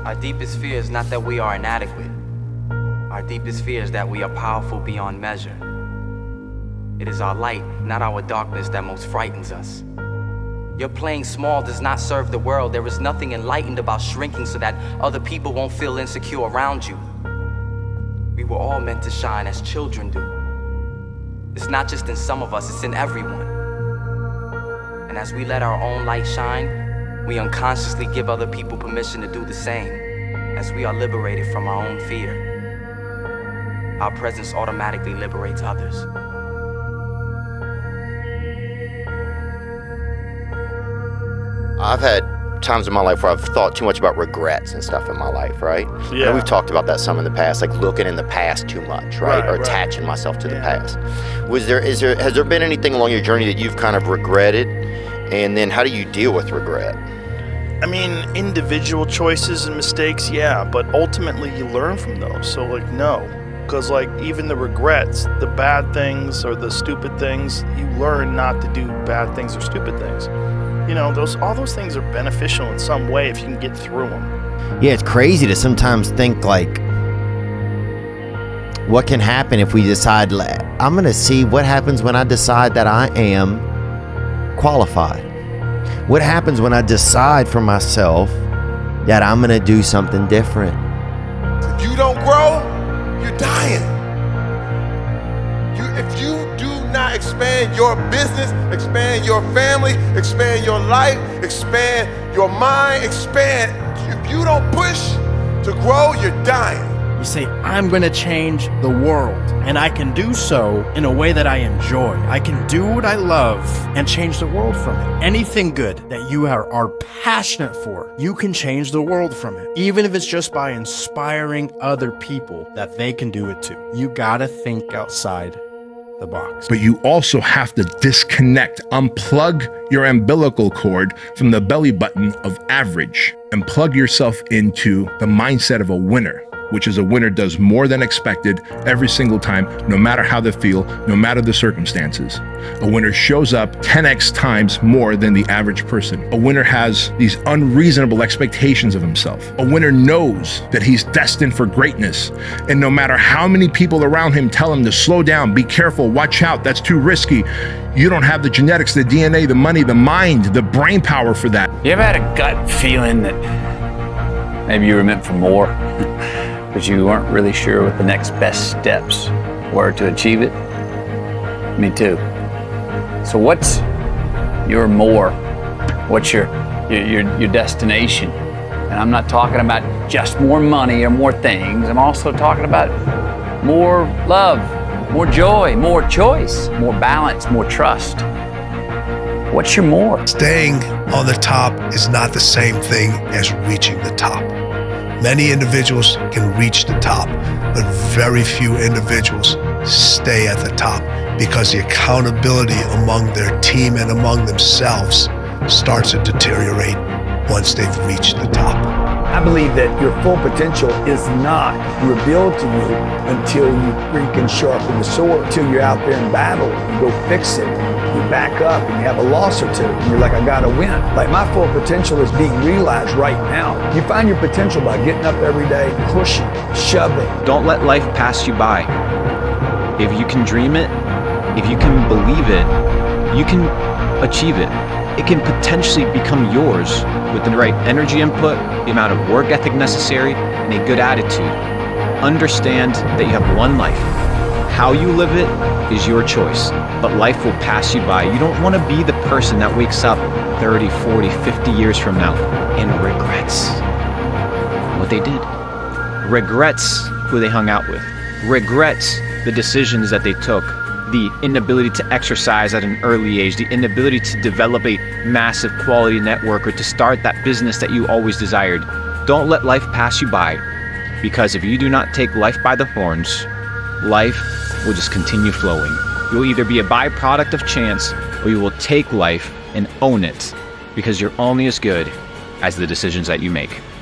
Our deepest fear is not that we are inadequate. Our deepest fear is that we are powerful beyond measure. It is our light, not our darkness, that most frightens us. Your playing small does not serve the world. There is nothing enlightened about shrinking so that other people won't feel insecure around you. We were all meant to shine as children do. It's not just in some of us, it's in everyone. And as we let our own light shine, we unconsciously give other people permission to do the same. As we are liberated from our own fear, our presence automatically liberates others. I've had times in my life where I've thought too much about regrets and stuff in my life, right? Yeah. And we've talked about that some in the past, like looking in the past too much, right? Or Right. attaching myself to the past. Has there been anything along your journey that you've kind of regretted? And then how do you deal with regret? I mean, individual choices and mistakes, yeah, but ultimately you learn from those. So, like, no. Because, like, even the regrets, the bad things or the stupid things, you learn not to do bad things or stupid things. You know, all those things are beneficial in some way if you can get through them. Yeah, it's crazy to sometimes think, like, what can happen if we decide, I'm going to see what happens when I decide that I am qualified. What happens when I decide for myself that I'm going to do something different? If you don't grow, you're dying. If you do not expand your business, expand your family, expand your life, expand your mind, expand. If you don't push to grow, you're dying. You say, I'm going to change the world, and I can do so in a way that I enjoy. I can do what I love and change the world from it. Anything good that you are passionate for, you can change the world from it. Even if it's just by inspiring other people that they can do it too. You gotta think outside the box. But you also have to disconnect, unplug your umbilical cord from the belly button of average and plug yourself into the mindset of a winner, which is a winner does more than expected every single time, no matter how they feel, no matter the circumstances. A winner shows up 10x times more than the average person. A winner has these unreasonable expectations of himself. A winner knows that he's destined for greatness. And no matter how many people around him tell him to slow down, be careful, watch out, that's too risky, you don't have the genetics, the DNA, the money, the mind, the brain power for that. You ever had a gut feeling that maybe you were meant for more? But you weren't really sure what the next best steps were to achieve it? Me too. So what's your more? What's your destination? And I'm not talking about just more money or more things. I'm also talking about more love, more joy, more choice, more balance, more trust. What's your more? Staying on the top is not the same thing as reaching the top. Many individuals can reach the top, but very few individuals stay at the top because the accountability among their team and among themselves starts to deteriorate once they've reached the top. I believe that your full potential is not revealed to you until you freaking sharpen the sword, until you're out there in battle, you go fix it, you back up and you have a loss or two, and you're like, I gotta win. Like, my full potential is being realized right now. You find your potential by getting up every day, pushing, shoving. Don't let life pass you by. If you can dream it, if you can believe it, you can achieve it. It can potentially become yours with the right energy input, the amount of work ethic necessary, and a good attitude. Understand that you have one life. How you live it is your choice, but life will pass you by. You don't want to be the person that wakes up 30, 40, 50 years from now and regrets what they did. Regrets who they hung out with. Regrets the decisions that they took. The inability to exercise at an early age, the inability to develop a massive quality network or to start that business that you always desired. Don't let life pass you by, because if you do not take life by the horns, life will just continue flowing. You will either be a byproduct of chance or you will take life and own it, because you're only as good as the decisions that you make.